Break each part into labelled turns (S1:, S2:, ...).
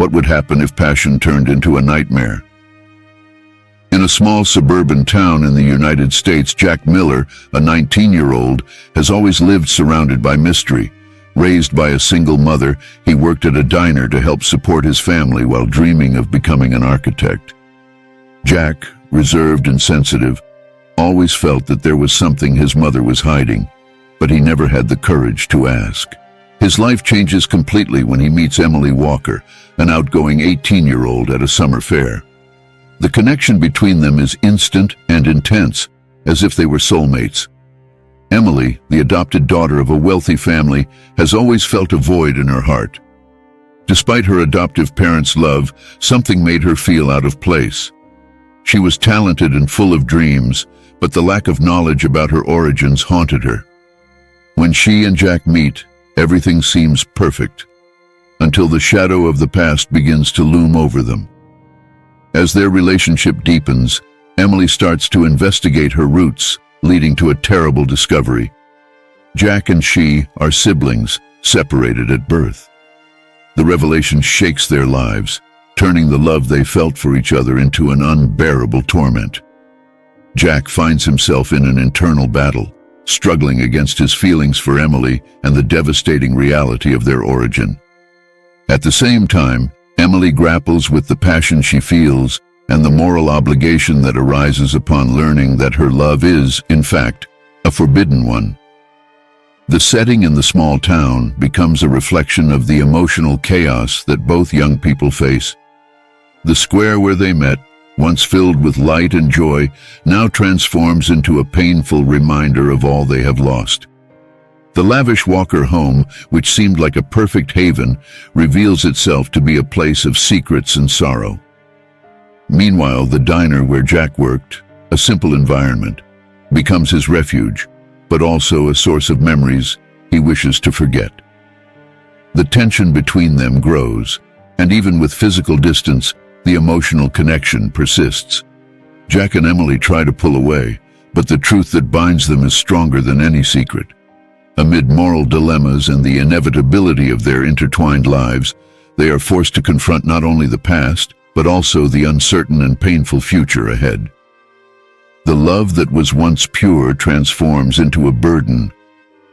S1: What would happen if passion turned into a nightmare? In a small suburban town in the United States, Jack Miller, a 19-year-old, has always lived surrounded by mystery. Raised by a single mother, he worked at a diner to help support his family while dreaming of becoming an architect. Jack, reserved and sensitive, always felt that there was something his mother was hiding, but he never had the courage to ask. His life changes completely when he meets Emily Walker, an outgoing 18-year-old at a summer fair. The connection between them is instant and intense, as if they were soulmates. Emily, the adopted daughter of a wealthy family, has always felt a void in her heart. Despite her adoptive parents' love, something made her feel out of place. She was talented and full of dreams, but the lack of knowledge about her origins haunted her. When she and Jack meet, everything seems perfect, until the shadow of the past begins to loom over them. As their relationship deepens, Emily starts to investigate her roots, leading to a terrible discovery. Jack and she are siblings, separated at birth. The revelation shakes their lives, turning the love they felt for each other into an unbearable torment. Jack finds himself in an internal battle, struggling against his feelings for Emily and the devastating reality of their origin. At the same time, Emily grapples with the passion she feels and the moral obligation that arises upon learning that her love is, in fact, a forbidden one. The setting in the small town becomes a reflection of the emotional chaos that both young people face. The square where they met, once filled with light and joy, now transforms into a painful reminder of all they have lost. The lavish Walker home, which seemed like a perfect haven, reveals itself to be a place of secrets and sorrow. Meanwhile, the diner where Jack worked, a simple environment, becomes his refuge, but also a source of memories he wishes to forget. The tension between them grows, and even with physical distance, the emotional connection persists. Jack and Emily try to pull away, but the truth that binds them is stronger than any secret. Amid moral dilemmas and the inevitability of their intertwined lives, they are forced to confront not only the past, but also the uncertain and painful future ahead. The love that was once pure transforms into a burden,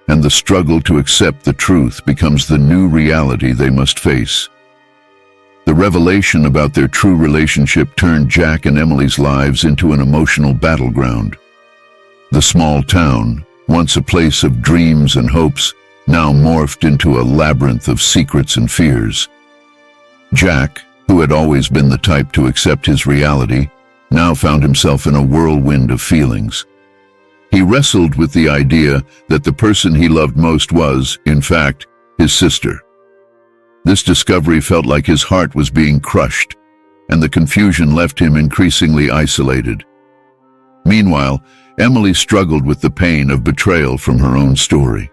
S1: and the struggle to accept the truth becomes the new reality they must face. The revelation about their true relationship turned Jack and Emily's lives into an emotional battleground. The small town, once a place of dreams and hopes, now morphed into a labyrinth of secrets and fears. Jack, who had always been the type to accept his reality, now found himself in a whirlwind of feelings. He wrestled with the idea that the person he loved most was, in fact, his sister. This discovery felt like his heart was being crushed, and the confusion left him increasingly isolated. Meanwhile, Emily struggled with the pain of betrayal from her own story.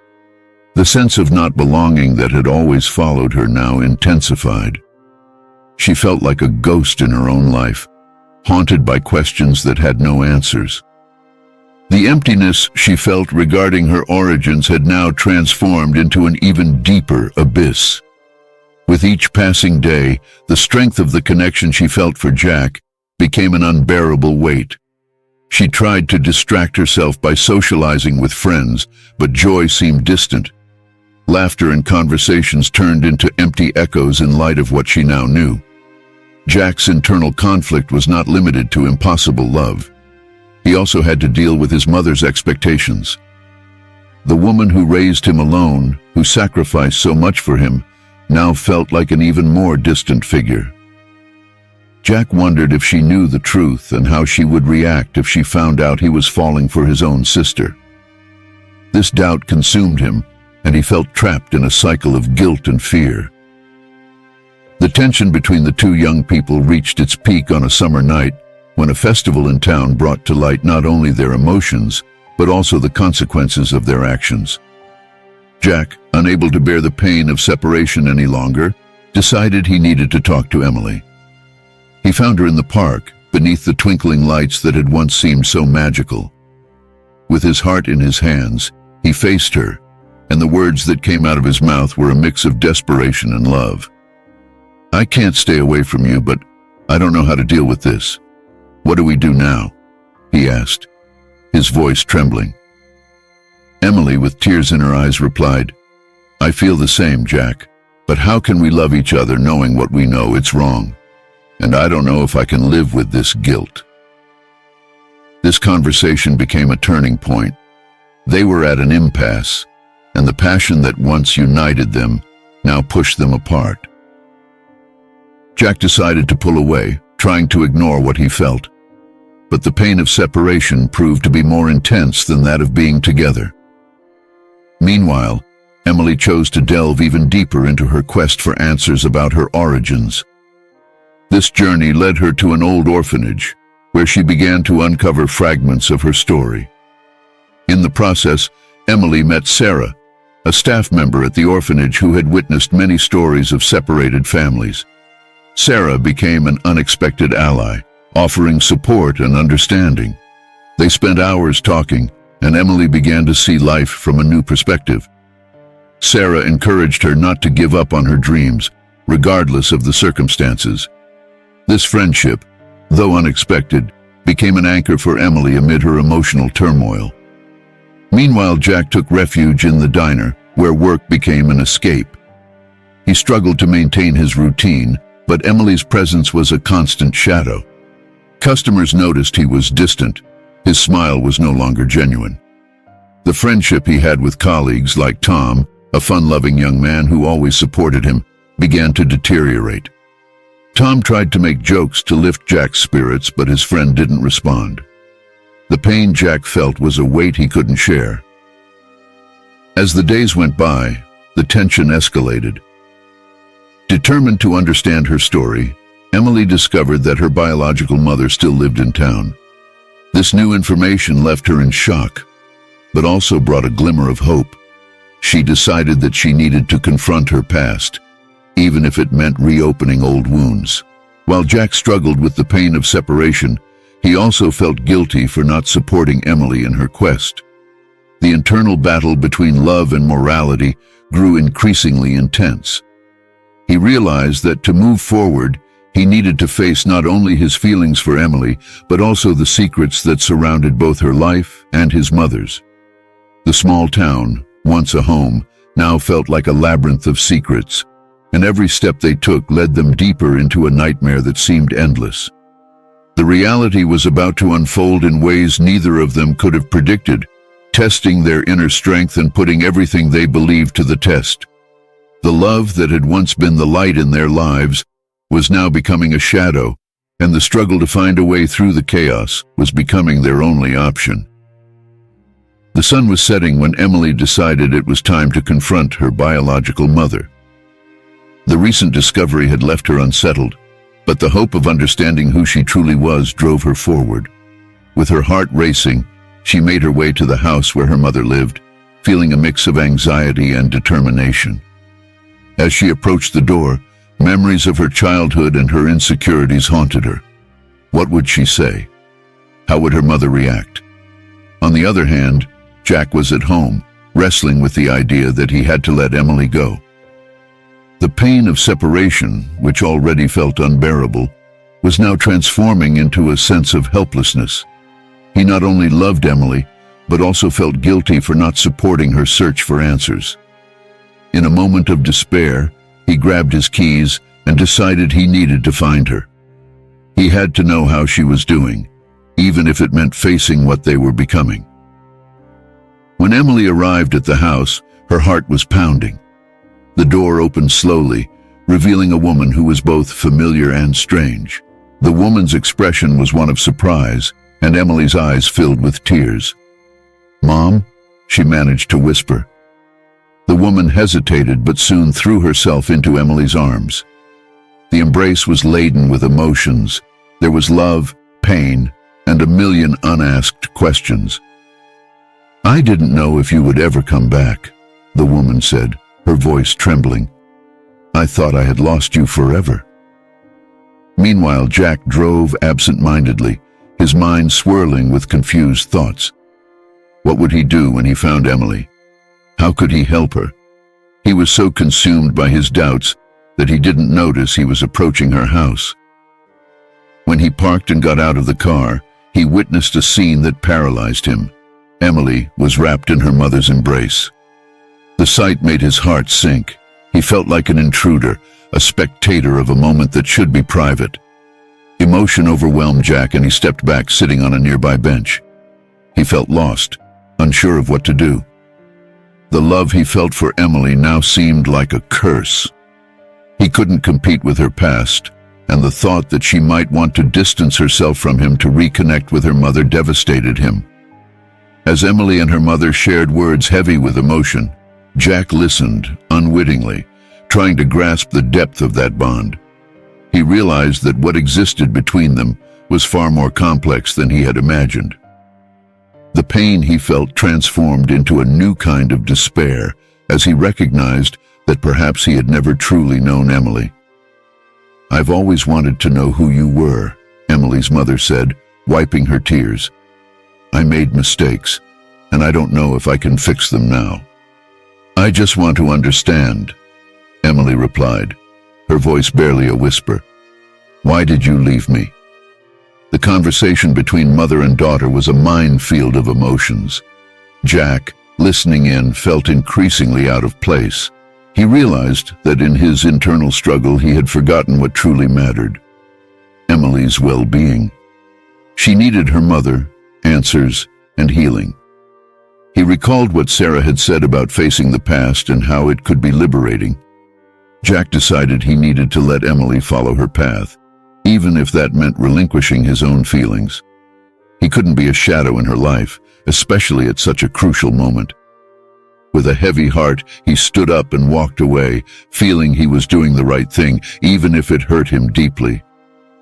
S1: The sense of not belonging that had always followed her now intensified. She felt like a ghost in her own life, haunted by questions that had no answers. The emptiness she felt regarding her origins had now transformed into an even deeper abyss. With each passing day, the strength of the connection she felt for Jack became an unbearable weight. She tried to distract herself by socializing with friends, but joy seemed distant. Laughter and conversations turned into empty echoes in light of what she now knew. Jack's internal conflict was not limited to impossible love. He also had to deal with his mother's expectations. The woman who raised him alone, who sacrificed so much for him, now felt like an even more distant figure. Jack wondered if she knew the truth and how she would react if she found out he was falling for his own sister. This doubt consumed him, and he felt trapped in a cycle of guilt and fear. The tension between the two young people reached its peak on a summer night when a festival in town brought to light not only their emotions, but also the consequences of their actions. Jack, unable to bear the pain of separation any longer, decided he needed to talk to Emily. He found her in the park, beneath the twinkling lights that had once seemed so magical. With his heart in his hands, he faced her, and the words that came out of his mouth were a mix of desperation and love. "I can't stay away from you, but I don't know how to deal with this. What do we do now?" he asked, his voice trembling. Emily, with tears in her eyes, replied, "I feel the same, Jack, but how can we love each other knowing what we know it's wrong? And I don't know if I can live with this guilt." This conversation became a turning point. They were at an impasse, and the passion that once united them now pushed them apart. Jack decided to pull away, trying to ignore what he felt. But the pain of separation proved to be more intense than that of being together. Meanwhile, Emily chose to delve even deeper into her quest for answers about her origins. This journey led her to an old orphanage, where she began to uncover fragments of her story. In the process, Emily met Sarah, a staff member at the orphanage who had witnessed many stories of separated families. Sarah became an unexpected ally, offering support and understanding. They spent hours talking, and Emily began to see life from a new perspective. Sarah encouraged her not to give up on her dreams, regardless of the circumstances. This friendship, though unexpected, became an anchor for Emily amid her emotional turmoil. Meanwhile, Jack took refuge in the diner, where work became an escape. He struggled to maintain his routine, but Emily's presence was a constant shadow. Customers noticed he was distant. His smile was no longer genuine. The friendship he had with colleagues like Tom, a fun-loving young man who always supported him, began to deteriorate. Tom tried to make jokes to lift Jack's spirits, but his friend didn't respond. The pain Jack felt was a weight he couldn't share. As the days went by, the tension escalated. Determined to understand her story, Emily discovered that her biological mother still lived in town. This new information left her in shock, but also brought a glimmer of hope. She decided that she needed to confront her past, even if it meant reopening old wounds. While Jack struggled with the pain of separation, he also felt guilty for not supporting Emily in her quest. The internal battle between love and morality grew increasingly intense. He realized that to move forward, he needed to face not only his feelings for Emily, but also the secrets that surrounded both her life and his mother's. The small town, once a home, now felt like a labyrinth of secrets, and every step they took led them deeper into a nightmare that seemed endless. The reality was about to unfold in ways neither of them could have predicted, testing their inner strength and putting everything they believed to the test. The love that had once been the light in their lives was now becoming a shadow, and the struggle to find a way through the chaos was becoming their only option. The sun was setting when Emily decided it was time to confront her biological mother. The recent discovery had left her unsettled, but the hope of understanding who she truly was drove her forward. With her heart racing, she made her way to the house where her mother lived, feeling a mix of anxiety and determination. As she approached the door, memories of her childhood and her insecurities haunted her. What would she say? How would her mother react? On the other hand, Jack was at home, wrestling with the idea that he had to let Emily go. The pain of separation, which already felt unbearable, was now transforming into a sense of helplessness. He not only loved Emily, but also felt guilty for not supporting her search for answers. In a moment of despair, he grabbed his keys and decided he needed to find her. He had to know how she was doing, even if it meant facing what they were becoming. When Emily arrived at the house, her heart was pounding. The door opened slowly, revealing a woman who was both familiar and strange. The woman's expression was one of surprise, and Emily's eyes filled with tears. "Mom?" she managed to whisper. The woman hesitated but soon threw herself into Emily's arms. The embrace was laden with emotions. There was love, pain, and a million unasked questions. "I didn't know if you would ever come back," the woman said, her voice trembling. "I thought I had lost you forever." Meanwhile, Jack drove absent-mindedly, his mind swirling with confused thoughts. What would he do when he found Emily? How could he help her? He was so consumed by his doubts that he didn't notice he was approaching her house. When he parked and got out of the car, he witnessed a scene that paralyzed him. Emily was wrapped in her mother's embrace. The sight made his heart sink. He felt like an intruder, a spectator of a moment that should be private. Emotion overwhelmed Jack and he stepped back, sitting on a nearby bench. He felt lost, unsure of what to do. The love he felt for Emily now seemed like a curse. He couldn't compete with her past, and the thought that she might want to distance herself from him to reconnect with her mother devastated him. As Emily and her mother shared words heavy with emotion, Jack listened, unwittingly, trying to grasp the depth of that bond. He realized that what existed between them was far more complex than he had imagined. The pain he felt transformed into a new kind of despair as he recognized that perhaps he had never truly known Emily. "I've always wanted to know who you were," Emily's mother said, wiping her tears. "I made mistakes, and I don't know if I can fix them now." "I just want to understand," Emily replied, her voice barely a whisper. "Why did you leave me?" The conversation between mother and daughter was a minefield of emotions. Jack, listening in, felt increasingly out of place. He realized that in his internal struggle he had forgotten what truly mattered: Emily's well-being. She needed her mother, answers, and healing. He recalled what Sarah had said about facing the past and how it could be liberating. Jack decided he needed to let Emily follow her path, even if that meant relinquishing his own feelings. He couldn't be a shadow in her life, especially at such a crucial moment. With a heavy heart, he stood up and walked away, feeling he was doing the right thing, even if it hurt him deeply.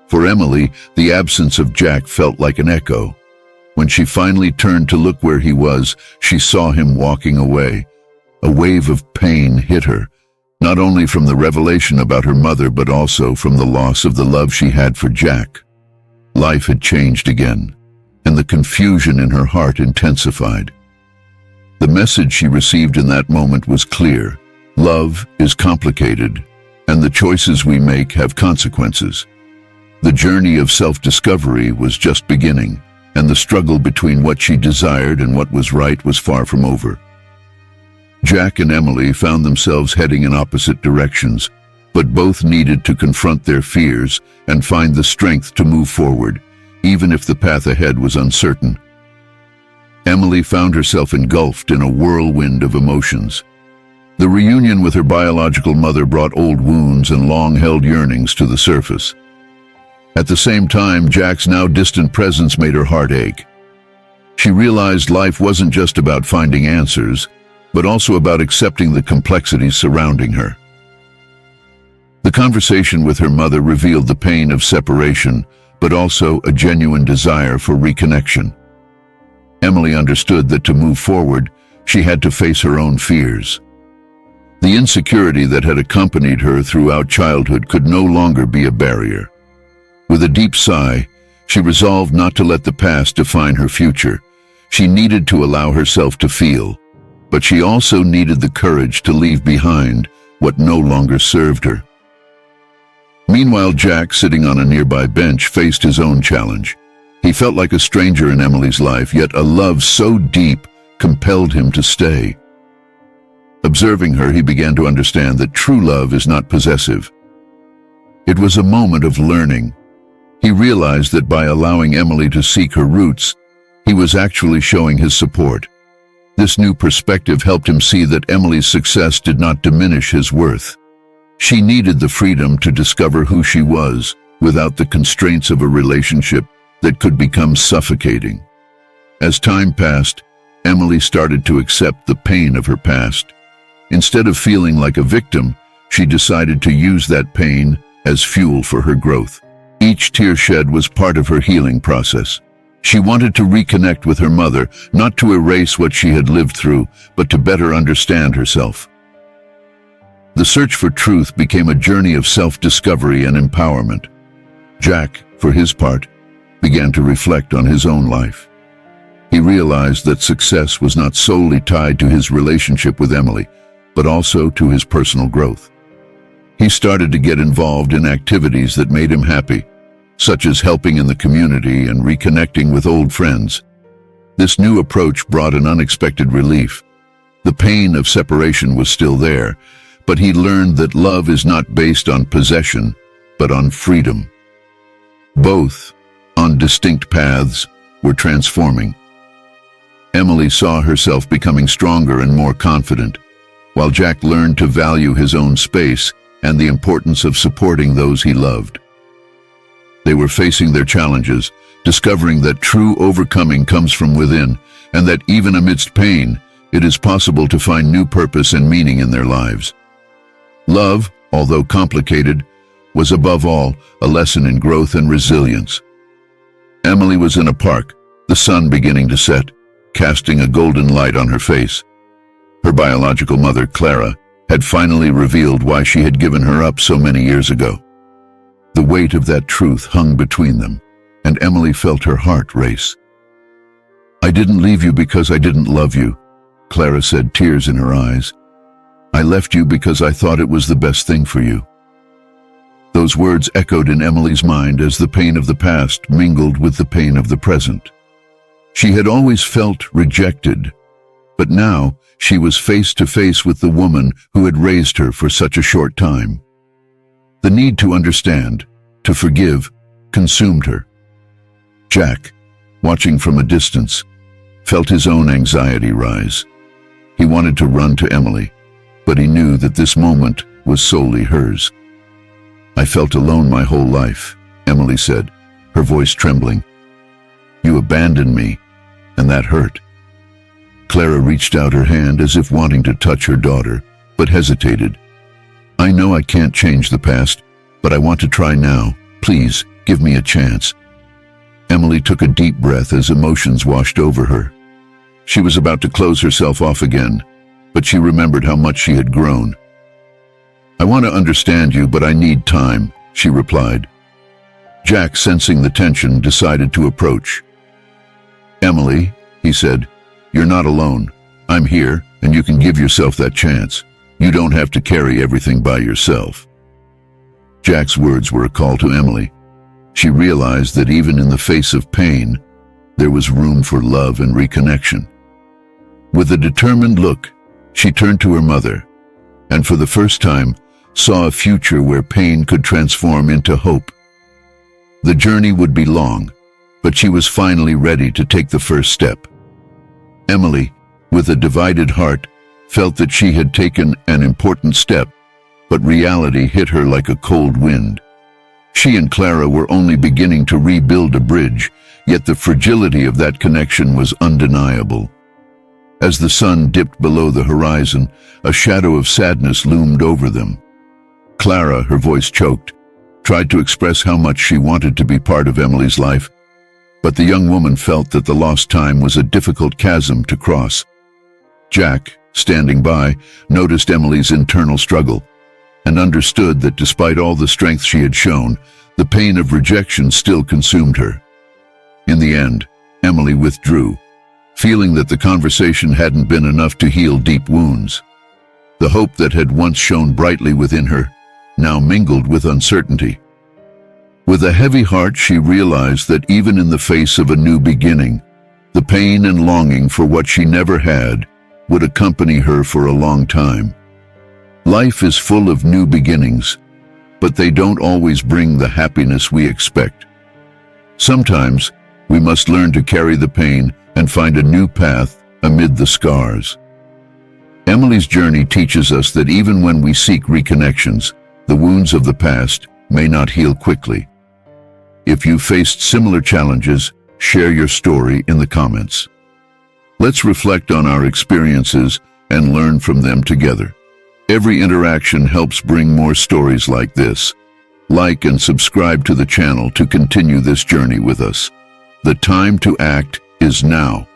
S1: For Emily, the absence of Jack felt like an echo. When she finally turned to look where he was, she saw him walking away. A wave of pain hit her, not only from the revelation about her mother, but also from the loss of the love she had for Jack. Life had changed again, and the confusion in her heart intensified. The message she received in that moment was clear: love is complicated, and the choices we make have consequences. The journey of self-discovery was just beginning, and the struggle between what she desired and what was right was far from over. Jack and Emily found themselves heading in opposite directions, but both needed to confront their fears and find the strength to move forward, even if the path ahead was uncertain. Emily found herself engulfed in a whirlwind of emotions. The reunion with her biological mother brought old wounds and long-held yearnings to the surface. At the same time, Jack's now distant presence made her heart ache. She realized life wasn't just about finding answers, but also about accepting the complexities surrounding her. The conversation with her mother revealed the pain of separation, but also a genuine desire for reconnection. Emily understood that to move forward, she had to face her own fears. The insecurity that had accompanied her throughout childhood could no longer be a barrier. With a deep sigh, she resolved not to let the past define her future. She needed to allow herself to feel, but she also needed the courage to leave behind what no longer served her. Meanwhile, Jack, sitting on a nearby bench, faced his own challenge. He felt like a stranger in Emily's life, yet a love so deep compelled him to stay. Observing her, he began to understand that true love is not possessive. It was a moment of learning. He realized that by allowing Emily to seek her roots, he was actually showing his support. This new perspective helped him see that Emily's success did not diminish his worth. She needed the freedom to discover who she was without the constraints of a relationship that could become suffocating. As time passed, Emily started to accept the pain of her past. Instead of feeling like a victim, she decided to use that pain as fuel for her growth. Each tear shed was part of her healing process. She wanted to reconnect with her mother, not to erase what she had lived through, but to better understand herself. The search for truth became a journey of self-discovery and empowerment. Jack, for his part, began to reflect on his own life. He realized that success was not solely tied to his relationship with Emily, but also to his personal growth. He started to get involved in activities that made him happy, such as helping in the community and reconnecting with old friends. This new approach brought an unexpected relief. The pain of separation was still there, but he learned that love is not based on possession, but on freedom. Both, on distinct paths, were transforming. Emily saw herself becoming stronger and more confident, while Jack learned to value his own space and the importance of supporting those he loved. They were facing their challenges, discovering that true overcoming comes from within, and that even amidst pain, it is possible to find new purpose and meaning in their lives. Love, although complicated, was above all a lesson in growth and resilience. Emily was in a park, the sun beginning to set, casting a golden light on her face. Her biological mother, Clara, had finally revealed why she had given her up so many years ago. The weight of that truth hung between them, and Emily felt her heart race. "I didn't leave you because I didn't love you," Clara said, tears in her eyes. "I left you because I thought it was the best thing for you." Those words echoed in Emily's mind as the pain of the past mingled with the pain of the present. She had always felt rejected, but now she was face to face with the woman who had raised her for such a short time. The need to understand, to forgive, consumed her. Jack, watching from a distance, felt his own anxiety rise. He wanted to run to Emily, but he knew that this moment was solely hers. "I felt alone my whole life," Emily said, her voice trembling. "You abandoned me, and that hurt." Clara reached out her hand as if wanting to touch her daughter, but hesitated. "I know I can't change the past, but I want to try now. Please, give me a chance." Emily took a deep breath as emotions washed over her. She was about to close herself off again, but she remembered how much she had grown. "I want to understand you, but I need time," she replied. Jack, sensing the tension, decided to approach. "Emily," he said, "you're not alone. I'm here, and you can give yourself that chance. You don't have to carry everything by yourself." Jack's words were a call to Emily. She realized that even in the face of pain, there was room for love and reconnection. With a determined look, she turned to her mother, and for the first time, saw a future where pain could transform into hope. The journey would be long, but she was finally ready to take the first step. Emily, with a divided heart, felt that she had taken an important step, but reality hit her like a cold wind. She and Clara were only beginning to rebuild a bridge, yet the fragility of that connection was undeniable. As the sun dipped below the horizon, a shadow of sadness loomed over them. Clara, her voice choked, tried to express how much she wanted to be part of Emily's life, but the young woman felt that the lost time was a difficult chasm to cross. Jack, standing by, noticed Emily's internal struggle and understood that despite all the strength she had shown, the pain of rejection still consumed her. In the end, Emily withdrew, feeling that the conversation hadn't been enough to heal deep wounds. The hope that had once shone brightly within her now mingled with uncertainty. With a heavy heart, she realized that even in the face of a new beginning, the pain and longing for what she never had would accompany her for a long time. Life is full of new beginnings, but they don't always bring the happiness we expect. Sometimes, we must learn to carry the pain and find a new path amid the scars. Emily's journey teaches us that even when we seek reconnections, the wounds of the past may not heal quickly. If you faced similar challenges, share your story in the comments. Let's reflect on our experiences and learn from them together. Every interaction helps bring more stories like this. Like and subscribe to the channel to continue this journey with us. The time to act is now.